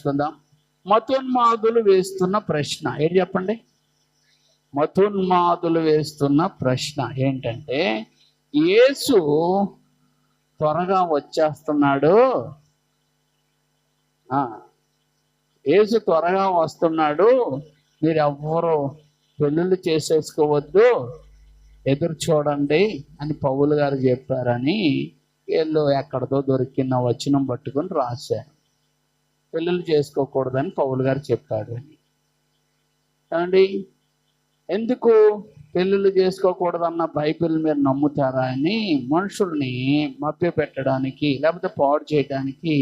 నేర్చుకుందాం. మతోన్మాదులు వేస్తున్న ప్రశ్న ఏంటి చెప్పండి? మతోన్మాదులు వేస్తున్న ప్రశ్న ఏంటంటే, యేసు త్వరగా వచ్చేస్తున్నాడు, యేసు త్వరగా వస్తున్నాడు, మీరు ఎవ్వరు పెళ్ళిళ్ళు చేసేసుకోవద్దు, ఎదురు చూడండి అని పౌలు గారు చెప్పారని వీళ్ళు ఎక్కడితో దొరికిన వచనం పట్టుకొని రాశారు. పెళ్ళిళ్ళు చేసుకోకూడదని పౌలు గారు చెప్పాడు అని. ఏమండి, ఎందుకు పెళ్ళిళ్ళు చేసుకోకూడదన్న బైబిల్ మీరు నమ్ముతారా అని మనుషుల్ని మభ్య పెట్టడానికి లేకపోతే పాడు చేయడానికి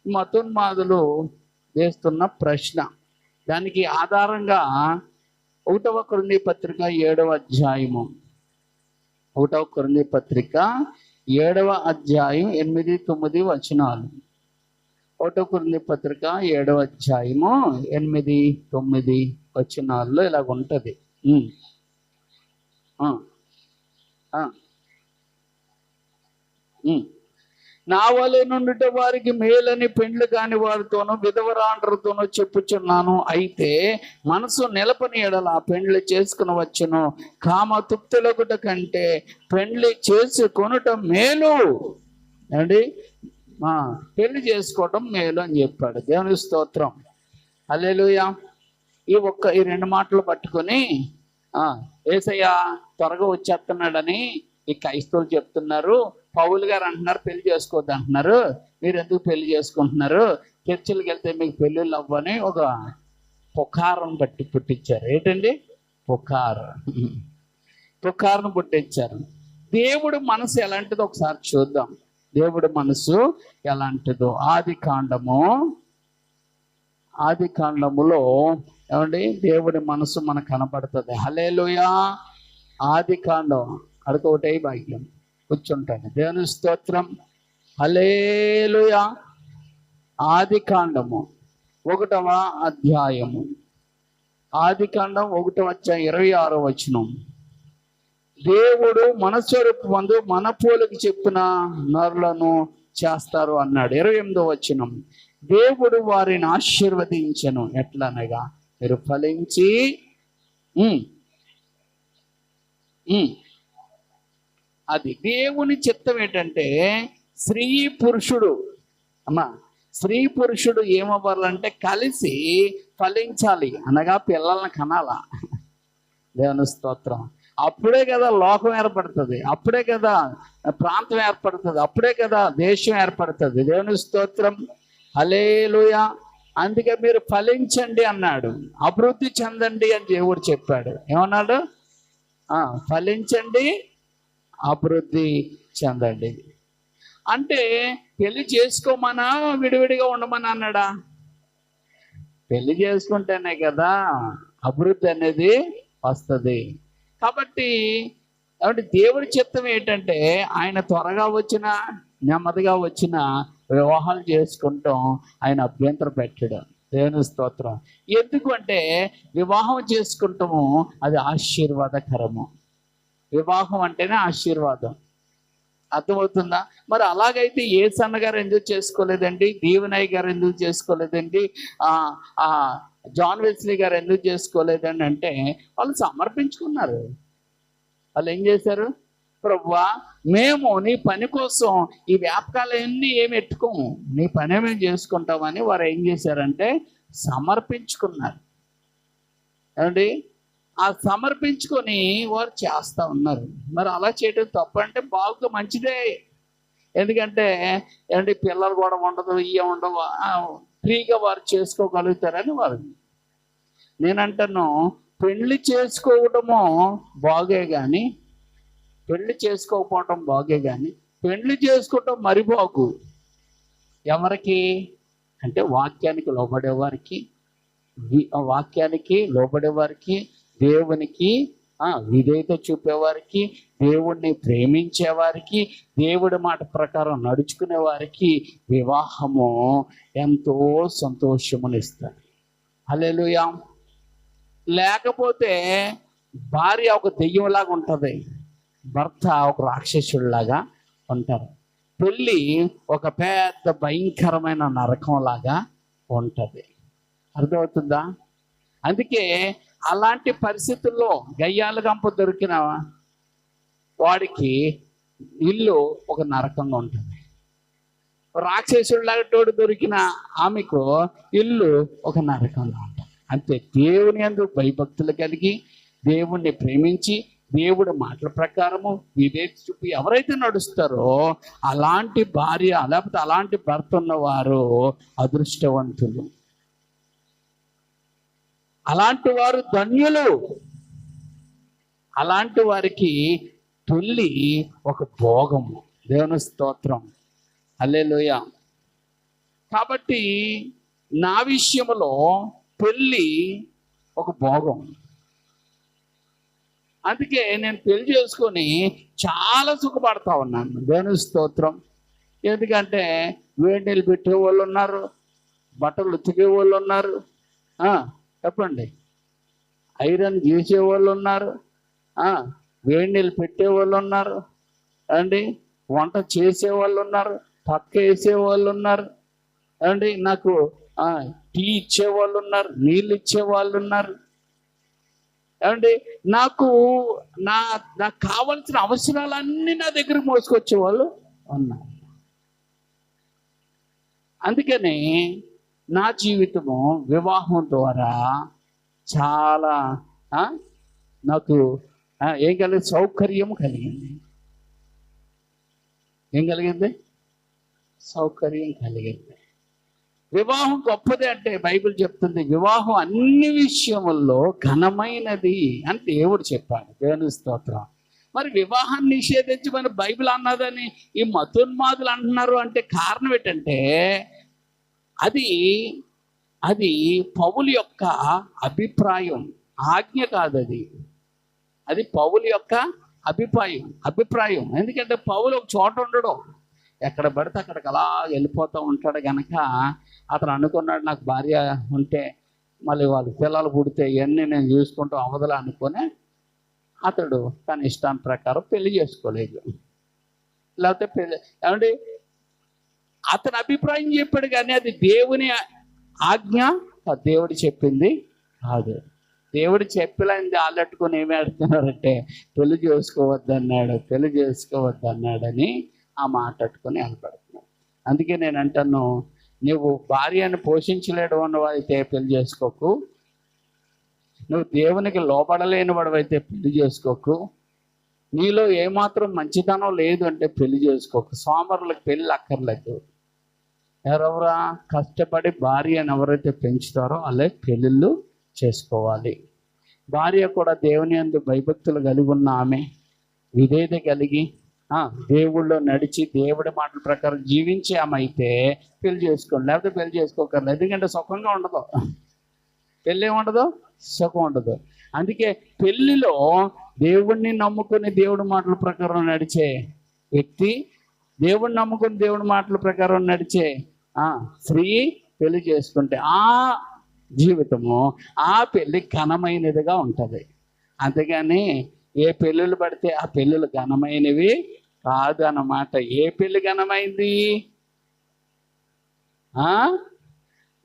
మతోన్మాదులు వేస్తున్న ప్రశ్న. దానికి ఆధారంగా 1వ కొరింథీ పత్రిక 7వ అధ్యాయము, 1వ కొరింథీ పత్రిక 7వ అధ్యాయం 8, 9 వచనాలు. 1వ కొరింథీ పత్రిక 7వ అధ్యాయము 8, 9 వచనాల్లో ఇలాగ ఉంటుంది. నా వలె నుండుట వారికి మేలని పెండ్లు కాని వారితోనూ విధవరాండ్రతోనూ చెప్పుచున్నాను. అయితే మనసు నిలపని ఎడల పెండ్లి చేసుకునవచ్చును. కామ తృప్తులగుట కంటే పెండ్లి చేసుకొనుట మేలు. అండి, పెళ్లి చేసుకోవటం మేలు అని చెప్పాడు. దేవుని స్తోత్రం, హల్లెలూయా. ఈ 2 మాటలు పట్టుకొని యేసయ్య త్వరగా వచ్చేస్తున్నాడని ఈ క్రైస్తవులు చెప్తున్నారు. పౌలు గారు అంటున్నారు పెళ్లి చేసుకోవద్దు అంటున్నారు, మీరు ఎందుకు పెళ్లి చేసుకుంటున్నారు, చర్చిలకు వెళ్తే మీకు పెళ్ళిళ్ళు అవ్వని ఒక పుకారం పుట్టించారు. ఏంటండి? పుకారం పుట్టించారు. దేవుడు మనసు ఎలాంటిదో ఒకసారి చూద్దాం. దేవుడి మనసు ఎలాంటిదో ఆది కాండములో ఏమండి దేవుడి మనసు మనకు కనపడుతుంది. హల్లెలూయా. ఆది కాండం అడుకోటే భాగ్యం కూర్చుంటాను. దేవుని స్తోత్రం, హల్లెలూయా. ఆది కాండము 1వ అధ్యాయము, ఆది కాండం 1వ అధ్యాయం 26వ వచనం. దేవుడు మనస్వరూపమందు మన పోలికి చెప్పిన నరులను చేస్తారు అన్నాడు. 28వ వచనం. దేవుడు వారిని ఆశీర్వదించెను ఎట్లనగా మీరు ఫలించి అది దేవుని చిత్తం ఏంటంటే స్త్రీ పురుషుడు ఏమవ్వాలంటే కలిసి ఫలించాలి, అనగా పిల్లల్ని కనాలా. దేవుని స్తోత్రం. అప్పుడే కదా లోకం ఏర్పడుతుంది, అప్పుడే కదా ప్రాంతం ఏర్పడుతుంది, అప్పుడే కదా దేశం ఏర్పడుతుంది. దేవుని స్తోత్రం, హల్లెలూయా. అందుకే మీరు ఫలించండి అన్నాడు, అభివృద్ధి చెందండి అని దేవుడు చెప్పాడు. ఏమన్నాడు? ఫలించండి, అభివృద్ధి చెందండి. అంటే పెళ్లి చేసుకోమనా విడివిడిగా ఉండమని అన్నాడా? పెళ్లి చేసుకుంటేనే కదా అభివృద్ధి అనేది వస్తుంది. కాబట్టి దేవుడి చిత్తం ఏంటంటే ఆయన త్వరగా వచ్చినా నెమ్మదిగా వచ్చినా వివాహాలు చేసుకుంటాం ఆయన అభ్యంతరం పెట్టాడు. దేవుని స్తోత్రం. ఎందుకు అంటే వివాహం చేసుకుంటాము అది ఆశీర్వాదకరము. వివాహం అంటేనే ఆశీర్వాదం. అర్థమవుతుందా? మరి అలాగైతే యేసన్న గారు ఎందుకు చేసుకోలేదండి, దీవెనయ్య గారు ఎందుకు చేసుకోలేదండి, జాన్ వెస్లీ గారు ఎందుకు చేసుకోలేదండి అంటే వాళ్ళు సమర్పించుకున్నారు. వాళ్ళు ఏం చేశారు? ప్రభువా, మేము నీ పని కోసం ఈ వ్యాపకాలన్నీ ఏమి ఎట్టుకోము, నీ పనే మేము చేసుకుంటామని వారు ఏం చేశారంటే సమర్పించుకున్నారు. ఏమండి? ఆ సమర్పించుకొని వారు చేస్తూ ఉన్నారు. మరి అలా చేయడం తప్పు అంటే బాగా మంచిదే. ఎందుకంటే ఏమంటే పిల్లలు కూడా ఉండదు, ఇవి ఉండవు, ఫ్రీగా వారు చేసుకోగలుగుతారని వారు. నేనంటాను పెళ్లి చేసుకోవడము బాగే కానీ పెళ్లి చేసుకోకపోవటం బాగే కానీ పెళ్లి చేసుకోవటం మరి బాగు. ఎవరికి అంటే వాక్యానికి లోబడేవారికి, దేవునికి విధేయత చూపేవారికి, దేవుణ్ణి ప్రేమించేవారికి, దేవుడి మాట ప్రకారం నడుచుకునే వారికి వివాహము ఎంతో సంతోషమునిస్తుంది. హల్లెలూయా. లేకపోతే భార్య ఒక దెయ్యంలాగా ఉంటుంది, భర్త ఒక రాక్షసుడిలాగా ఉంటారు. పెళ్ళి ఒక పెద్ద భయంకరమైన నరకంలాగా ఉంటుంది. అర్థమవుతుందా? అందుకే అలాంటి పరిస్థితుల్లో గయ్యాల గంప దొరికిన వాడికి ఇల్లు ఒక నరకంగా ఉంటుంది. రాక్షసుడిలాంటి దొరికిన ఆమెకు ఇల్లు ఒక నరకంగా ఉంటుంది. అంతే. దేవుని యందు భయభక్తులు కలిగి, దేవుణ్ణి ప్రేమించి, దేవుడి మాటల ప్రకారము వివేక చూపి ఎవరైతే నడుస్తారో అలాంటి భార్య లేకపోతే అలాంటి భర్త ఉన్నవారు అదృష్టవంతులు. అలాంటి వారు ధన్యులు. అలాంటి వారికి పెళ్ళి ఒక భోగము. దేవుని స్తోత్రం. హల్లెలూయా. కాబట్టి నా విషయంలో పెళ్ళి ఒక భోగం. అందుకే నేను పెళ్లి చేసుకొని చాలా సుఖపడతా ఉన్నాను. దేవుని స్తోత్రం. ఎందుకంటే వేడి నీళ్ళు పెట్టే వాళ్ళు ఉన్నారు, బట్టలు ఉతికే వాళ్ళు ఉన్నారు, చెప్పండి, ఐరన్ చేసే వాళ్ళు ఉన్నారు, వేడి నీళ్ళు పెట్టే వాళ్ళు ఉన్నారు అండి, వంట చేసే వాళ్ళు ఉన్నారు, పక్క వేసే వాళ్ళు ఉన్నారు అండి, నాకు టీ ఇచ్చే వాళ్ళు ఉన్నారు, నీళ్ళు ఇచ్చే వాళ్ళు ఉన్నారు ఏమండి, నాకు కావలసిన అవసరాలన్నీ నా దగ్గర మోసుకొచ్చే వాళ్ళు ఉన్నారు. అందుకని నా జీవితము వివాహం ద్వారా చాలా నాకు ఏం కలిగింది? సౌకర్యం కలిగింది. ఏం కలిగింది? సౌకర్యం కలిగింది. వివాహం గొప్పది అంటే బైబిల్ చెప్తుంది, వివాహం అన్ని విషయముల్లో ఘనమైనది అని దేవుడు చెప్పాడు. దేవుని స్తోత్రం. మరి వివాహాన్ని నిషేధించమని బైబిల్ అన్నదని ఈ మతోన్మాదులు అంటున్నారు అంటే కారణం ఏంటంటే అది పౌలు యొక్క అభిప్రాయం, ఆజ్ఞ కాదు. అది పౌలు యొక్క అభిప్రాయం. ఎందుకంటే పౌలు ఒక చోట ఉండడం, ఎక్కడ పడితే అక్కడికి అలా వెళ్ళిపోతూ ఉంటాడు కనుక అతను అనుకున్నాడు, నాకు భార్య ఉంటే మళ్ళీ వాళ్ళు పిల్లలు పుడితే ఇవన్నీ నేను చూసుకుంటూ అవదలా అనుకుని అతడు తన ఇష్టాన్ని ప్రకారం పెళ్లి చేసుకోలేదు. లేకపోతే పెళ్ళి ఏమంటే అతని అభిప్రాయం చెప్పాడు కానీ అది దేవుని ఆజ్ఞ, దేవుడు చెప్పింది కాదు. దేవుడు చెప్పలేంది ఆలట్టుకుని ఏమి ఆడుతున్నారంటే పెళ్లి చేసుకోవద్దన్నాడని ఆ మాట అట్టుకొని అనపడుతున్నాడు. అందుకే నేను అంటాను, నువ్వు భార్యను పోషించలేడు అన్నవాడైతే పెళ్లి చేసుకోకు, నువ్వు దేవునికి లోపడలేని వాడవైతే పెళ్లి చేసుకోకు, నీలో ఏమాత్రం మంచితనం లేదు అంటే పెళ్లి చేసుకోకు. సోమరులకు పెళ్ళి అక్కర్లేదు. ఎవరెవరా కష్టపడి భార్యను ఎవరైతే పెంచుతారో అలా పెళ్ళిళ్ళు చేసుకోవాలి. భార్య కూడా దేవుని యందు భయభక్తులు కలిగి ఉన్న ఆమె, విధేయత కలిగి దేవుళ్ళో నడిచి దేవుడి మాటల ప్రకారం జీవించే ఆమె అయితే పెళ్లి చేసుకోండి, లేకపోతే పెళ్లి చేసుకోకర్లేదు. ఎందుకంటే సుఖంగా ఉండదు, పెళ్ళి ఏముండదు, సుఖం ఉండదు. అందుకే పెళ్లిలో దేవుడిని నమ్ముకుని దేవుడి మాటల ప్రకారం నడిచే వ్యక్తి, దేవుడిని నమ్ముకుని దేవుడి మాటల ప్రకారం నడిచే స్త్రీ పెళ్లి చేసుకుంటే ఆ జీవితము, ఆ పెళ్ళి ఘనమైనదిగా ఉంటుంది. అంతేగాని ఏ పెళ్ళిళ్ళు పడితే ఆ పెళ్ళిళ్ళు ఘనమైనవి కాదు అన్నమాట. ఏ పెళ్ళి ఘనమైంది?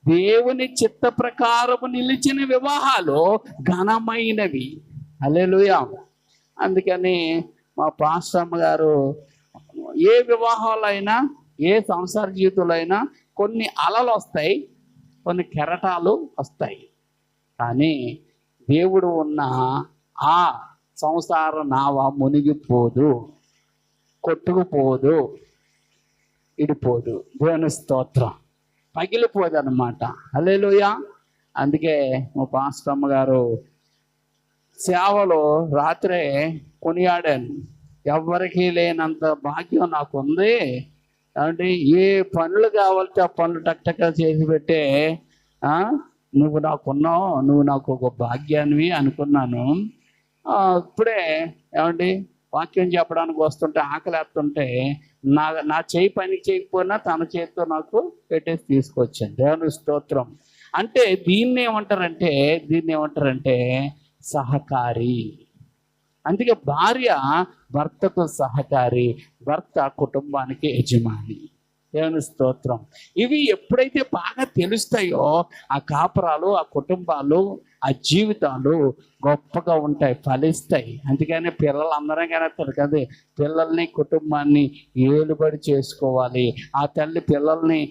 దేవుని చిత్త ప్రకారము నిలిచిన వివాహాలు ఘనమైనవి. హల్లెలూయా. అందుకని మా పాస్టమ్మ గారు ఏ వివాహాలైనా ఏ సంసార జీవితంలో కొన్ని అలలు వస్తాయి, కొన్ని కెరటాలు వస్తాయి, కానీ దేవుడు ఉన్న ఆ సంసార నావ మునిగిపోదు, కొట్టుకుపోదు, ఇడిపోదు. దేవుని స్తోత్రం. పగిలిపోదు అన్నమాట. హల్లెలూయా. అందుకే మా పాస్టమ్మ గారు సేవలో రాత్రే కొనియాడాను, ఎవరికి లేనంత భాగ్యం నాకు ఉంది అంటే ఏ పనులు కావాలంటే ఆ పనులు టక్టక్క చేసి పెట్టే నువ్వు నాకున్నావు, నువ్వు నాకు ఒక భాగ్యాన్ని అనుకున్నాను. ఇప్పుడే ఏమండి వాక్యం చెప్పడానికి వస్తుంటే ఆకలేస్తుంటే నా చేయి పని చేయకపోయినా తన చేతితో నాకు పెట్టేసి తీసుకొచ్చాను. దేవుని స్తోత్రం. అంటే దీన్ని ఏమంటారంటే సహకారి. అందుకే భార్య భర్తకు సహకారి, భర్త కుటుంబానికి యజమాని. దేవుని స్తోత్రం. ఇవి ఎప్పుడైతే బాగా తెలుస్తాయో ఆ కాపురాలు, ఆ కుటుంబాలు, ఆ జీవితాలు గొప్పగా ఉంటాయి, ఫలిస్తాయి. అందుకని పిల్లలు అందరం కనేస్తారు కదా, పిల్లల్ని కుటుంబాన్ని ఏలుబడి చేసుకోవాలి. ఆ తల్లి పిల్లల్ని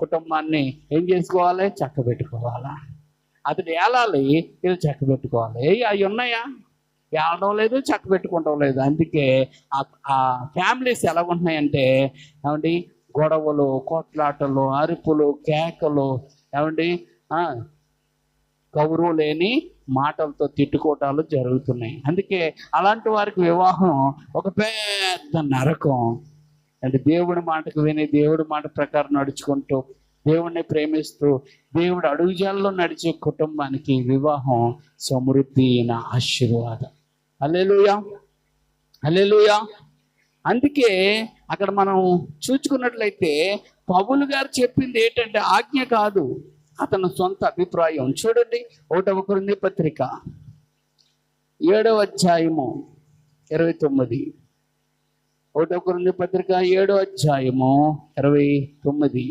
కుటుంబాన్ని ఏం చేసుకోవాలి, చక్కబెట్టుకోవాలా. అది ఏలాలి, ఇది చక్కబెట్టుకోవాలి. అవి ఉన్నాయా, ఏడడం లేదు, చక్క పెట్టుకుంటాం లేదు. అందుకే ఆ ఫ్యామిలీస్ ఎలా ఉంటున్నాయంటే ఏమండి, గొడవలు, కొట్లాటలు, అరుపులు, కేకలు, ఏమండి గౌరవం లేని మాటలతో తిట్టుకోవటాలు జరుగుతున్నాయి. అందుకే అలాంటి వారికి వివాహం ఒక పెద్ద నరకం. అంటే దేవుడి మాటకు విని దేవుడి మాట ప్రకారం నడుచుకుంటూ దేవుణ్ణి ప్రేమిస్తూ దేవుడు అడుగుజాల్లో నడిచే కుటుంబానికి వివాహం సమృద్ధి అయిన ఆశీర్వాదం. హల్లెలూయా, హల్లెలూయా. అందుకే అక్కడ మనం చూసుకున్నట్లయితే పౌలు గారు చెప్పింది ఏంటంటే ఆజ్ఞ కాదు, అతని సొంత అభిప్రాయం. చూడండి 1వ కొరింథీ పత్రిక 7వ అధ్యాయము 29. 1వ కొరింథీ పత్రిక 7వ అధ్యాయము 29.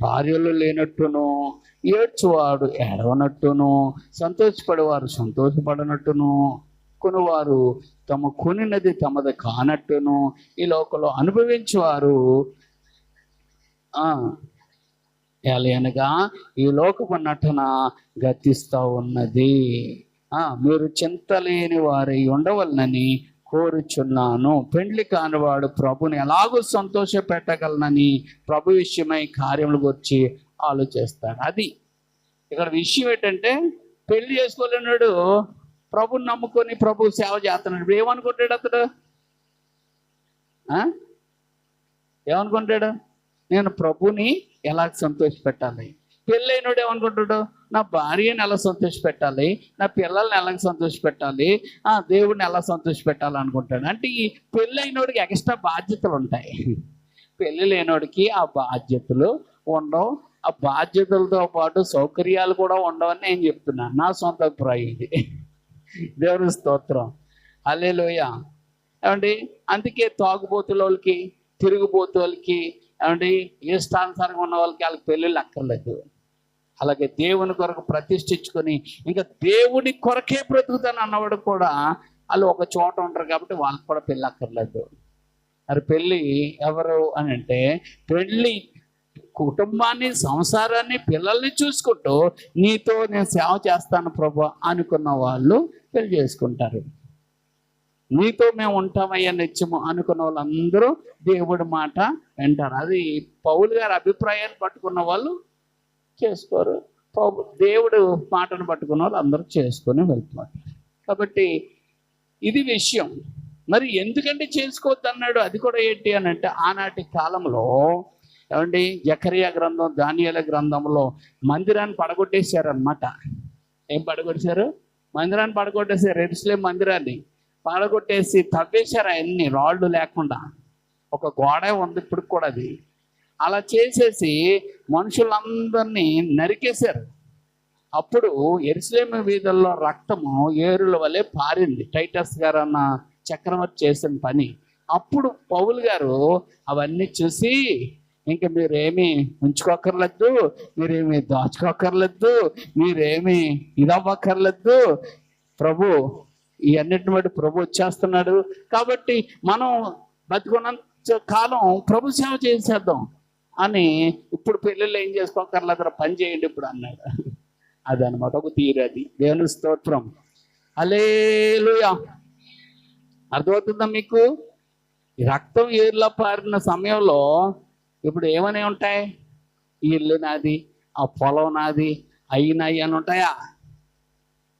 భార్యలు లేనట్టును, ఏడ్చువాడు ఏడవనట్టును, సంతోషపడేవారు సంతోషపడనట్టును, కొనువారు తమ కొనినది తమది కానట్టును, ఈ లోకంలో అనుభవించేవారు అనగా ఈ లోకపు నటన గతిస్తూ ఉన్నది. మీరు చింతలేని వారై ఉండవలనని కోరుచున్నాను. పెండ్లి కానివాడు ప్రభుని ఎలాగో సంతోష పెట్టగలనని ప్రభు విషయమై కార్యముల గురించి ఆలోచిస్తాడు. అది ఇక్కడ విషయం ఏంటంటే, పెళ్లి చేసుకోలేనాడు ప్రభుని నమ్ముకొని ప్రభు సేవ చేస్తున్నాడు. ఇప్పుడు ఏమనుకుంటాడు అతడు? ఏమనుకుంటాడు? నేను ప్రభుని ఎలా సంతోష పెట్టాలి. పెళ్ళైనడు ఏమనుకుంటాడు? నా భార్యని ఎలా సంతోష పెట్టాలి, నా పిల్లల్ని ఎలా సంతోష పెట్టాలి, దేవుడిని ఎలా సంతోష పెట్టాలి అనుకుంటాడు. అంటే ఈ పెళ్ళైనోడికి ఎక్స్ట్రా బాధ్యతలు ఉంటాయి, పెళ్ళి లేనోడికి ఆ బాధ్యతలు ఉండవు. ఆ బాధ్యతలతో పాటు సౌకర్యాలు కూడా ఉండవని నేను చెప్తున్నాను, నా సొంత అభిప్రాయం ఇది. దేవుని స్తోత్రం, హల్లెలూయా. ఏమండి, అందుకే తాగుబోతులకి, తిరుగుబోతులకి, ఏమండి ఇష్టానుసారంగా ఉన్న వాళ్ళకి పెళ్ళిళ్ళు అక్కర్లేదు. అలాగే దేవుని కొరకు ప్రతిష్ఠించుకొని ఇంకా దేవుని కొరకే బ్రతుకుతాను అన్నవాడు కూడా వాళ్ళు ఒక చోట ఉంటారు కాబట్టి వాళ్ళకి కూడా పెళ్ళి అక్కర్లేదు. మరి పెళ్ళి ఎవరు అని అంటే, పెళ్ళి కుటుంబాన్ని, సంసారాన్ని, పిల్లల్ని చూసుకుంటూ నీతో నేను సేవ చేస్తాను ప్రభు అనుకున్న వాళ్ళు పెళ్లి చేసుకుంటారు. నీతో మేము ఉంటామయ్యా నిత్యము అనుకున్న వాళ్ళందరూ దేవుడి మాట వింటారు. అది పౌలు గారి అభిప్రాయాన్ని పట్టుకున్న వాళ్ళు చేసుకోరు, దేవుడు మాటను పట్టుకున్న వాళ్ళు అందరూ చేసుకొని వెళ్తున్నారు. కాబట్టి ఇది విషయం. మరి ఎందుకంటే చేసుకోవద్దు అన్నాడు? అది కూడా ఏంటి అని అంటే, ఆనాటి కాలంలో ఏమండి జకరియా గ్రంథం, దానియేలు గ్రంథంలో మందిరాన్ని పడగొట్టేశారనమాట. ఏం పడగొట్టేశారు? మందిరాన్ని పడగొట్టేశారు. యెరూషలేము మందిరాన్ని పడగొట్టేసి తవ్వేశారు అవన్నీ రాళ్ళు లేకుండా. ఒక గోడ ఉంది ఇప్పుడు కూడా. అది అలా చేసేసి మనుషులందరినీ నరికేశారు. అప్పుడు యెరూషలేము వీధుల్లో రక్తము ఏరుల వలె పారింది. టైటస్ గారు అన్న చక్రవర్తి చేసిన పని. అప్పుడు పౌలు గారు అవన్నీ చూసి, ఇంకా మీరేమీ ఉంచుకోక్కర్లేదు, మీరేమీ దాచుకోక్కర్లేదు, మీరేమీ ఇదవ్వక్కర్లేదు, ప్రభు ఇవన్నిటిని బట్టి ప్రభు వచ్చేస్తున్నాడు కాబట్టి మనం బతికున్నంత కాలం ప్రభు సేవ చేసేద్దాం అని, ఇప్పుడు పెళ్ళిళ్ళు ఏం చేసుకోకర్లేదు, పని చేయండి ఇప్పుడు అన్నాడు. అదనమాట ఒక తీరు. అది దేవుని స్తోత్రం, హల్లెలూయా. అర్థమవుతుందా మీకు? ఈ రక్తం ఏర్లా పారిన సమయంలో ఇప్పుడు ఏమని ఉంటాయి? ఈ ఇల్లు నాది, ఆ పొలం నాది, అయినాయి అని ఉంటాయా?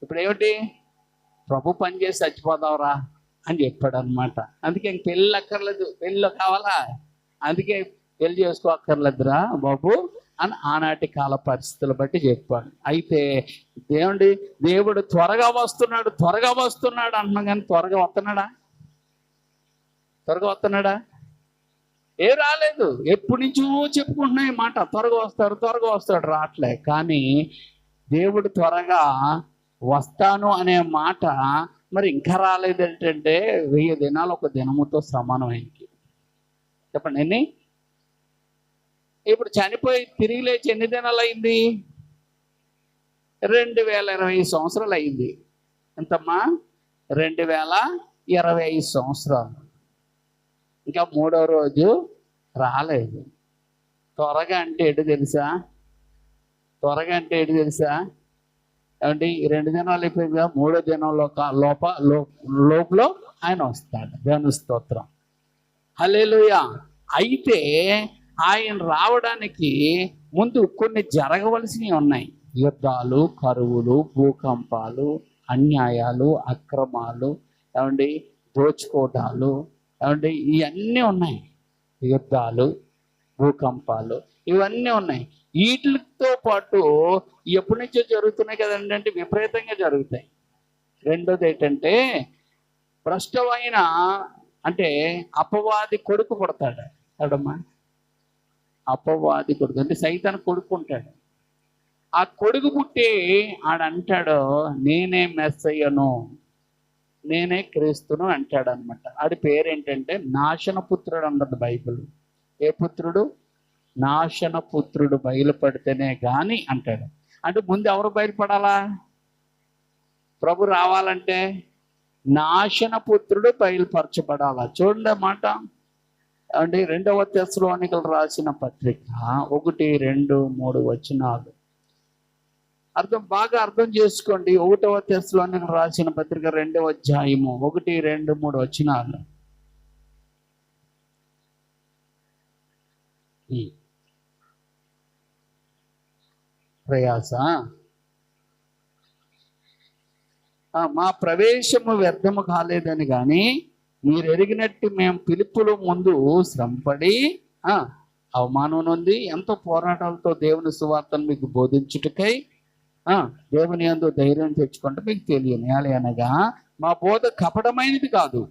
ఇప్పుడు ఏమిటి? ప్రభు పని చేసి చచ్చిపోదావురా అని చెప్పాడు అనమాట. అందుకే ఇంక పెళ్ళి అక్కర్లేదు, పెళ్ళి కావాలా, అందుకే పెళ్ళి చేసుకోక్కర్లేదురా బాబు అని ఆనాటి కాల పరిస్థితులు బట్టి చెప్పాడు. అయితే దేవుడు త్వరగా వస్తున్నాడు, త్వరగా వస్తున్నాడు అంటున్నాం, కానీ త్వరగా వస్తున్నాడా? త్వరగా వస్తున్నాడా? ఏ రాలేదు. ఎప్పటి నుంచో చెప్పుకుంటున్నాయి మాట, త్వరగా వస్తాడు త్వరగా వస్తాడు, రావట్లే. కానీ దేవుడు త్వరగా వస్తాను అనే మాట మరి ఇంకా రాలేదు ఏంటంటే 1000 దినాలు ఒక దినముతో సమానం ఆయనకి. చెప్పండి ఎన్ని? ఇప్పుడు చనిపోయి తిరిగి లేచి ఎన్ని దినాలు అయింది? 2020 సంవత్సరాలు అయింది. ఎంతమ్మా? 2025 సంవత్సరాలు. ఇంకా 3వ రోజు రాలేదు. త్వరగా అంటే ఏంటి తెలుసా? త్వరగా అంటే ఏంటి తెలుసా? ఏమంటే ఈ 2 దినాలు అయిపోయింది కదా, 3వ దినంలో లోపల ఆయన వస్తాడు. దేవుని స్తోత్రం, హల్లెలూయా. అయితే ఆయన రావడానికి ముందు కొన్ని జరగవలసినవి ఉన్నాయి. యుద్ధాలు, కరువులు, భూకంపాలు, అన్యాయాలు, అక్రమాలు, ఏమండి దోచుకోవటాలు, ఏమండి ఇవన్నీ ఉన్నాయి. యుద్ధాలు, భూకంపాలు ఇవన్నీ ఉన్నాయి. వీటితో పాటు ఎప్పటి నుంచో జరుగుతున్నాయి కదండి, అంటే విపరీతంగా జరుగుతాయి. రెండోది ఏంటంటే భ్రష్టమైన అంటే అపవాది కొడుకు పుడతాడు. ఎవడమ్మా? అపవాది కొడుకు అంటే సైతాన్ కొడుకు ఉంటాడు. ఆ కొడుకు పుట్టి ఆడంటాడు నేనే మెస్సయ్యను, నేనే క్రీస్తును అంటాడు అనమాట. ఆడి పేరేంటంటే నాశన పుత్రుడు అన్నది బైబిల్. ఏ పుత్రుడు? నాశన పుత్రుడు బయలుపడితేనే గాని అంటాడు. అంటే ముందు ఎవరు బయలుపడాలా? ప్రభు రావాలంటే నాశన పుత్రుడు బయలుపరచబడాలా. చూడండి మాట అంటే 2వ తెస్సలోనికలు రాసిన పత్రిక 1, 2, 3 వచనాలు బాగా అర్థం చేసుకోండి. 1వ తెస్సలోనికలు రాసిన పత్రిక 2వ అధ్యాయము 1, 2, 3 వచనాలు. ప్రయాస మా ప్రవేశము వ్యర్థము కాలేదని కానీ మీరు ఎరిగినట్టు మేము పిలుపులో ముందు శ్రమపడి అవమానం నొంది ఎంతో పోరాటాలతో దేవుని సువార్తను మీకు బోధించుటకై దేవుని యందు ధైర్యం తెచ్చుకుంటే మీకు తెలియని అనగా మా బోధ కపటమైనది కాదు,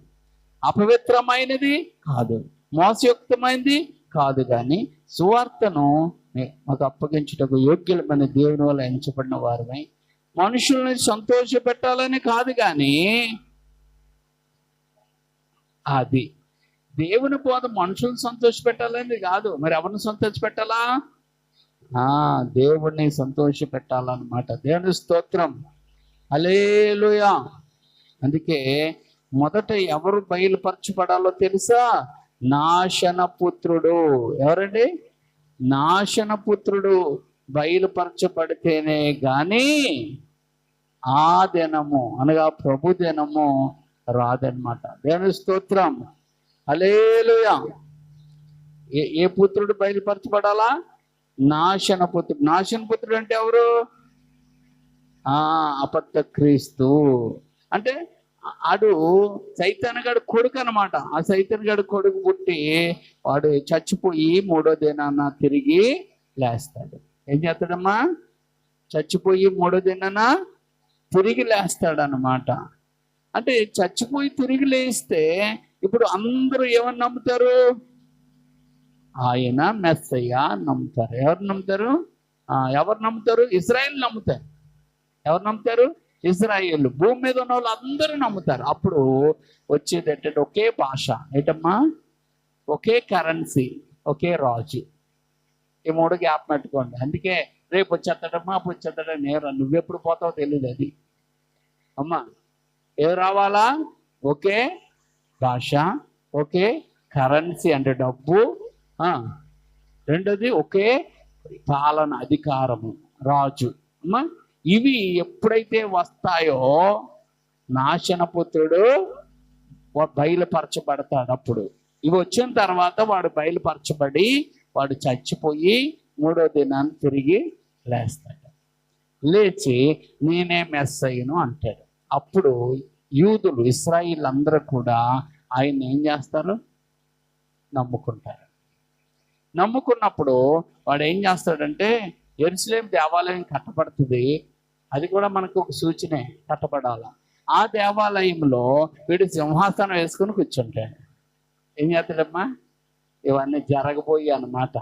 అపవిత్రమైనది కాదు, మోసయుక్తమైనది కాదు, కానీ సువార్తను మాకు అప్పగించుటకు యోగ్యులమైన దేవుని వల్ల ఎంచబడిన వారమై మనుషుల్ని సంతోష పెట్టాలని కాదు, కానీ అది దేవుని బోధ మనుషులను సంతోష పెట్టాలని కాదు. మరి ఎవరిని సంతోష పెట్టాలా? దేవుణ్ణి సంతోష పెట్టాలన్నమాట. దేవుని స్తోత్రం, హల్లెలూయా. అందుకే మొదట ఎవరు బయలుపరచబడాలో తెలుసా? నాశన పుత్రుడు. ఎవరండి? నాశన పుత్రుడు బయలుపరచబడితేనే గాని ఆ దినము అనగా ప్రభు దినము రాదనమాట. దేవుని స్తోత్రం, హల్లెలూయా. ఏ పుత్రుడు బయలుపరచబడాలా? నాశన పుత్రుడు. నాశన పుత్రుడు అంటే ఎవరు? అబద్ధ క్రీస్తు. అంటే ఆడు సైతాన్ గడు కొడుకు అనమాట. ఆ సైతాన్ గడు కొడుకు పుట్టి వాడు చచ్చిపోయి 3వ దినాన తిరిగి లేస్తాడు. ఏం చేస్తాడమ్మా? చచ్చిపోయి 3వ దినాన తిరిగి లేస్తాడనమాట. అంటే చచ్చిపోయి తిరిగి లేస్తే ఇప్పుడు అందరూ ఏమని నమ్ముతారు? ఆయన మెస్సయ్య నమ్ముతారు. ఎవరు నమ్ముతారు? ఎవరు నమ్ముతారు? ఇశ్రాయేలు నమ్ముతారు. ఎవరు నమ్ముతారు? ఇశ్రాయేలు. భూమి మీద ఉన్న వాళ్ళు అందరూ నమ్ముతారు. అప్పుడు వచ్చేది ఏంటంటే ఒకే భాష. ఏంటమ్మా? ఒకే కరెన్సీ, ఒకే రాజు. ఈ 3 గ్యాప్ పెట్టుకోండి. అందుకే రేపు వచ్చేస్తాడమ్మా, అప్పుడు వచ్చేస్తాడా నేరు. నువ్వెప్పుడు పోతావో తెలియదు. అది అమ్మా ఏం రావాలా? ఒకే భాష, ఒకే కరెన్సీ అంటే డబ్బు. రెండోది ఒకే పాలన, అధికారము, రాజు. అమ్మా ఇవి ఎప్పుడైతే వస్తాయో నాశనపుత్రుడు బయలుపరచబడతాడు. అప్పుడు ఇవి వచ్చిన తర్వాత వాడు బయలుపరచబడి వాడు చచ్చిపోయి 3వ దినాన్ని తిరిగి లేస్తాడు. లేచి నేనే మెస్సయ్యను అంటాడు. అప్పుడు యూదులు, ఇశ్రాయేలు అందరూ కూడా ఆయన ఏం చేస్తారు? నమ్ముకుంటారు. నమ్ముకున్నప్పుడు వాడు ఏం చేస్తాడంటే యెరూషలేము దేవాలయం కట్టబడుతుంది. అది కూడా మనకు ఒక సూచనే, కట్టబడాల. ఆ దేవాలయంలో వీడు సింహాసనం వేసుకుని కూర్చుంటాడు. ఏం చేస్తాడమ్మా? ఇవన్నీ జరగబోయి అన్నమాట.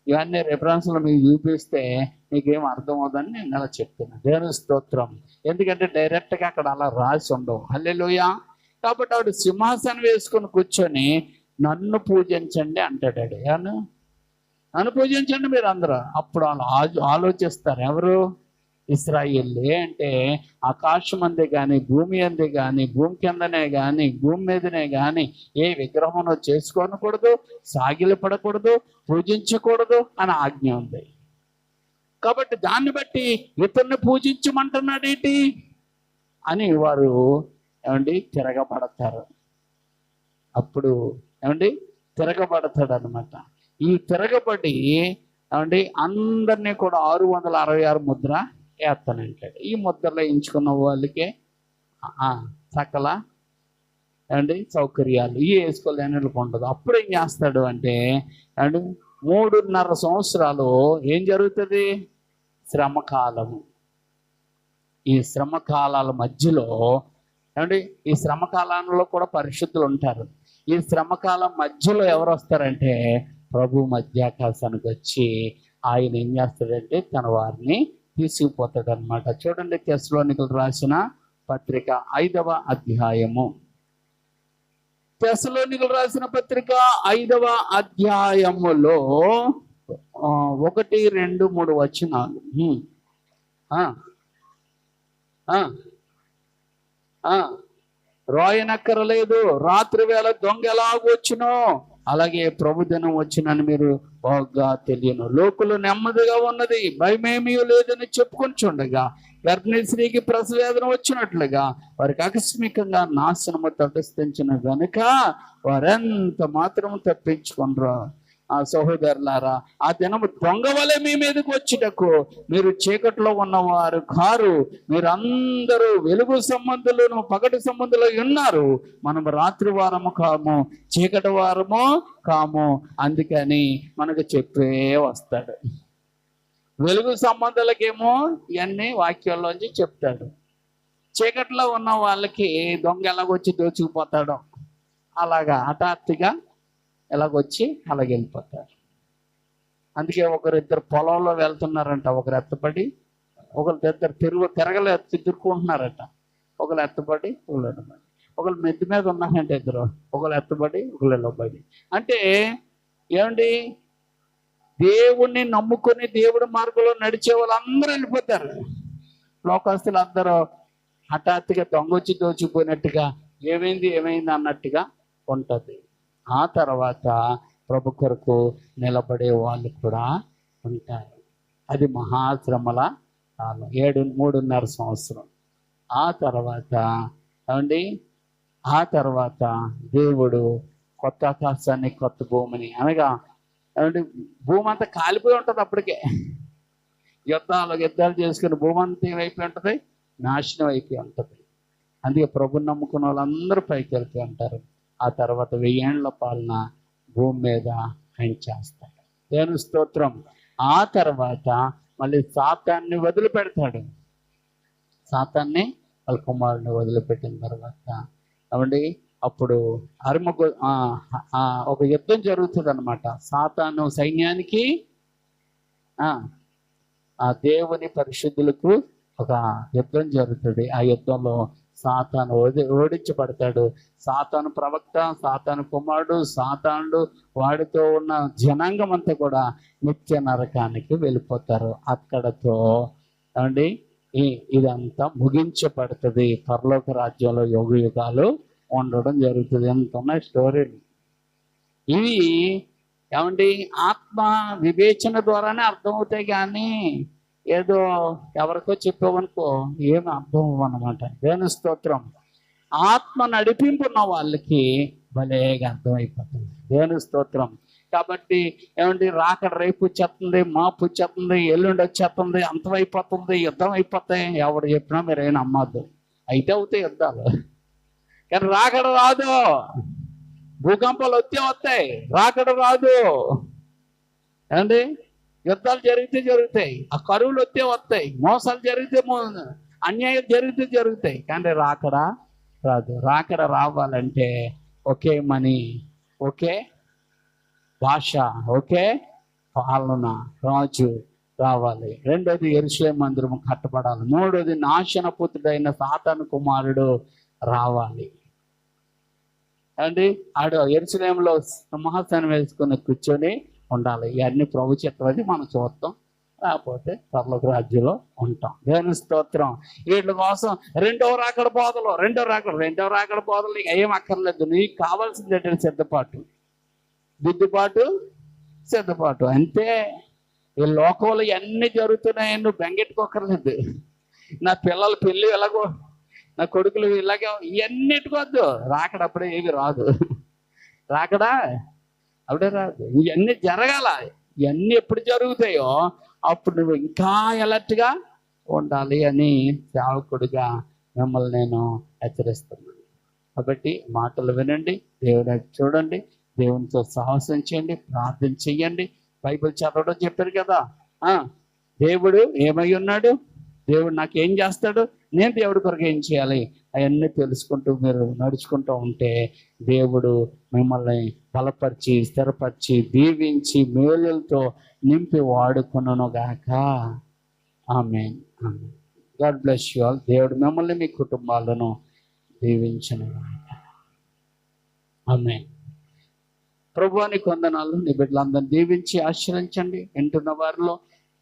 ఇవన్నీ రెఫరెన్స్లు మీకు చూపిస్తే మీకేం అర్థం అవుతుందని నేను అలా చెప్తున్నాను. దేవుని స్తోత్రం. ఎందుకంటే డైరెక్ట్గా అక్కడ అలా రాసి ఉండవు. హల్లెలూయా. కాబట్టి ఆవిడ సింహాసనం వేసుకొని కూర్చొని నన్ను పూజించండి అంటాడు. నన్ను పూజించండి మీరు అందరూ. అప్పుడు వాళ్ళు ఆలోచిస్తారు, ఎవరు? ఇశ్రాయేలు. అంటే ఆకాశం అందే కానీ, భూమి అందే కానీ, భూమి కిందనే కానీ, భూమి మీదనే కానీ ఏ విగ్రహం చేసుకోనకూడదు, సాగిలపడకూడదు, పూజించకూడదు అని ఆజ్ఞ ఉంది. కాబట్టి దాన్ని బట్టి ఇతన్ని పూజించమంటున్నాడు ఏంటి అని వారు తిరగబడతారు. అప్పుడు తిరగబడతాడు అనమాట. ఈ తిరగబడి అందరినీ కూడా 666 ముద్ర వేస్తానంటాడు. ఈ ముద్రలో ఎంచుకున్న వాళ్ళకే సకల సౌకర్యాలు ఈ వేసుకోలేని ఉండదు. అప్పుడు ఏం చేస్తాడు అంటే 3.5 సంవత్సరాలు ఏం జరుగుతుంది? శ్రమకాలము. ఈ శ్రమకాలాల మధ్యలో ఈ శ్రమకాలంలో కూడా పరిశుద్ధులు ఉంటారు. ఈ శ్రమకాలం మధ్యలో ఎవరు వస్తారంటే ప్రభు మధ్యాకాశానికి వచ్చి ఆయన ఏం చేస్తాడంటే తన వారిని తీసుకుపోతాడు అనమాట. చూడండి, తెస్సలోనికలు రాసిన పత్రిక 5వ అధ్యాయము. తెస్సలోనికలు రాసిన పత్రిక 5వ అధ్యాయములో 1, 2, 3 వచనాలు. రాయనక్కరలేదు. రాత్రి వేళ దొంగ ఎలాగొచ్చినో అలాగే ప్రభుదినం వచ్చినని మీరు బాగా తెలియను. లోకులు నెమ్మదిగా ఉన్నది, భయమేమీ లేదని చెప్పుకొని చూడగా గర్భిణీ స్త్రీకి ప్రసవేదన వచ్చినట్లుగా వారికి ఆకస్మికంగా నాశనము తటస్థించిన గనుక వారెంత మాత్రం తప్పించుకున్నారు. ఆ సహోదరులారా, ఆ దినము దొంగ వలె మీ మీదకి వచ్చుటకు మీరు చీకట్లో ఉన్నవారు కారు, మీరందరూ వెలుగు సంబంధులను పగటి సంబంధులు ఉన్నారు. మనం రాత్రి వారము కాము, చీకటి వారము కాము. అందుకని మనకు చెప్పే వస్తాడు. వెలుగు సంబంధాలకేమో ఇవన్నీ వాక్యాల్లోంచి చెప్తాడు. చీకట్లో ఉన్న వాళ్ళకి దొంగ ఎలాగొచ్చి దోచుకుపోతాడో అలాగా హఠాత్తుగా ఎలాగొచ్చి అలాగెళ్ళిపోతారు. అందుకే ఒకరిద్దరు పొలంలో వెళ్తున్నారంట, ఒకరు ఎత్తపడి ఒకరు తిరుగుకుంటున్నారట. ఒకరు ఎత్తపడి ఒకరు మెద్ది మీద ఉన్నారంటే ఇద్దరు, ఒకరు ఎత్తబడి ఒకరు వెళ్ళబడి. అంటే దేవుణ్ణి నమ్ముకొని దేవుడి మార్గంలో నడిచే వాళ్ళందరూ వెళ్ళిపోతారు. లోకస్తులు అందరూ హఠాత్తుగా దొంగొచ్చి దోచుకుపోయినట్టుగా ఏమైంది అన్నట్టుగా ఉంటుంది. ఆ తర్వాత ప్రభు కొరకు నిలబడే వాళ్ళు కూడా ఉంటారు. అది మహాశ్రమల కాలం, 3.5 సంవత్సరం. ఆ తర్వాత దేవుడు కొత్త ఆకాశాన్ని కొత్త భూమిని అనగా భూమి అంతా కాలిపోయి ఉంటుంది. అప్పటికే యుద్ధాలు చేసుకుని భూమి అంతా ఏమైపోయి ఉంటుంది, నాశనం అయిపోయి ఉంటుంది. అందుకే ప్రభుని నమ్ముకున్న వాళ్ళందరూ పైకి వెళ్తూ ఉంటారు. ఆ తర్వాత 1000 ఏళ్ల పాలన భూమి మీద ఆయన చేస్తాడు. దేవుని స్తోత్రం. ఆ తర్వాత మళ్ళీ సాతాన్ని వదిలిపెడతాడు. సాతాన్ని వాళ్ళ కుమారుని వదిలిపెట్టిన తర్వాత అప్పుడు ఒక యుద్ధం జరుగుతుంది అనమాట. సాతాను సైన్యానికి ఆ దేవుని పరిశుద్ధులకు ఒక యుద్ధం జరుగుతుంది. ఆ యుద్ధంలో సాతాను ఓడించబడతాడు. సాతాను ప్రవక్త, సాతాను కుమారుడు, సాతానుడు వాడితో ఉన్న జనాంగం అంతా కూడా నిత్య నరకానికి వెళ్ళిపోతారు. అక్కడతో ఇదంతా ముగించబడుతుంది. పరలోక రాజ్యంలో యుగాలు ఉండడం జరుగుతుంది. ఎంత ఉన్నాయి స్టోరీలు ఇవి. ఆత్మ వివేచన ద్వారానే అర్థమవుతాయి, కానీ ఏదో ఎవరికో చెప్పామనుకో ఏమి అర్థం అవ్వనమాట. దేవుని స్తోత్రం. ఆత్మ నడిపింపున్న వాళ్ళకి భలేగా అర్థమైపోతుంది. దేవుని స్తోత్రం. కాబట్టి రాకడ రేపు వచ్చేస్తుంది, మాపు వచ్చేస్తుంది, ఎల్లుండి వచ్చేస్తుంది, అంతమైపోతుంది, యుద్ధం అయిపోతాయి. ఎవరు చెప్పినా మీరు ఏం నమ్మద్దు. అయితే అవుతాయి యుద్ధాలు, కానీ రాకడ రాదు. భూకంపాలు వస్తాయి, రాకడ రాదు. యుద్ధాలు జరుగుతాయి, ఆ కరువులు వస్తాయి, మోసాలు అన్యాయం జరుగుతాయి, కానీ రాకడ రాదు. రాకడ రావాలంటే ఒకే మనీ, ఒకే భాష, ఒకే పాలన రాజు రావాలి. రెండోది యెరూషలేము మందిరం కట్టబడాలి. మూడోది నాశనపుత్రుడైన సాతాను కుమారుడు రావాలి అండి. ఆడు యెరూషలేములో సింహాసనం వేసుకుని కూర్చొని ఉండాలి. ఇవన్నీ ప్రభు చిత్తమని మనం చూస్తాం, లేకపోతే పరలోక రాజ్యంలో ఉంటాం. దేవుని స్తోత్రం. వీటి కోసం రెండో రాకడ బోధలు ఏం అక్కర్లేదు. నీకు కావాల్సింది ఏంటంటే సిద్ధపాటు, దిద్దుబాటు, సిద్ధపాటు అంతే. ఈ లోకంలో ఇవన్నీ జరుగుతున్నాయి, నువ్వు బెంగెట్టుకోకర్లేదు. నా పిల్లల పెళ్ళి ఎలాగో, నా కొడుకులు ఇలాగే, ఇవన్నీ ఎట్టుకోవద్దు. రాకడప్పుడే ఏవి రాదు, రాకడా అప్పుడే రాదు. ఇవన్నీ జరగాల. ఇవన్నీ ఎప్పుడు జరుగుతాయో అప్పుడు నువ్వు ఇంకా ఎలర్ట్గా ఉండాలి అని సేవకుడిగా మిమ్మల్ని నేను హెచ్చరిస్తున్నాను. కాబట్టి మాటలు వినండి, దేవుని చూడండి, దేవునితో సాహసం చేయండి, ప్రార్థన చెయ్యండి. బైబిల్ చదవడం చెప్పారు కదా, దేవుడు ఏమై ఉన్నాడు, దేవుడు నాకు ఏం చేస్తాడు, నేను దేవుడి కొరకు ఏం చేయాలి, అవన్నీ తెలుసుకుంటూ మీరు నడుచుకుంటూ ఉంటే దేవుడు మిమ్మల్ని బలపరిచి, స్థిరపరిచి, దీవించి, మేలులతో నింపి వాడుకొనును గాక. Amen. God bless you all. దేవుడు మిమ్మల్ని, మీ కుటుంబాలను దీవించును గాక. ఆమేన్. ప్రభువానికి వందనాలు. నీ బిడ్డలందరినీ దీవించి ఆశీర్వదించండి. వింటున్న వారిలో